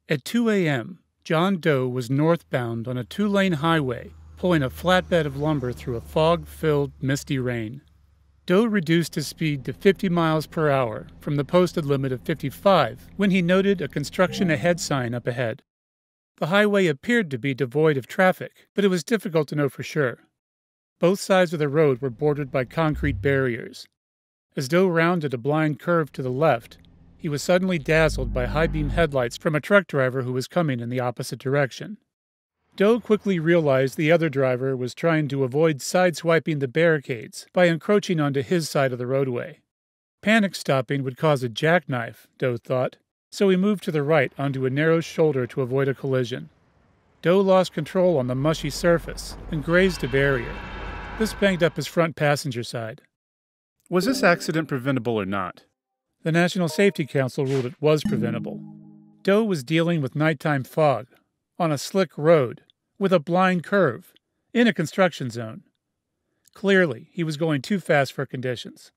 At 2 a.m., John Doe was northbound on a two-lane highway, pulling a flatbed of lumber through a fog-filled, misty rain. Doe reduced his speed to 50 miles per hour from the posted limit of 55 when he noted a construction ahead sign up ahead. The highway appeared to be devoid of traffic, but it was difficult to know for sure. Both sides of the road were bordered by concrete barriers. As Doe rounded a blind curve to the left, he was suddenly dazzled by high-beam headlights from a truck driver who was coming in the opposite direction. Doe quickly realized the other driver was trying to avoid sideswiping the barricades by encroaching onto his side of the roadway. Panic stopping would cause a jackknife, Doe thought, so he moved to the right onto a narrow shoulder to avoid a collision. Doe lost control on the mushy surface and grazed a barrier. This banged up his front passenger side. Was this accident preventable or not? The National Safety Council ruled it was preventable. Doe was dealing with nighttime fog, on a slick road, with a blind curve, in a construction zone. Clearly, he was going too fast for conditions.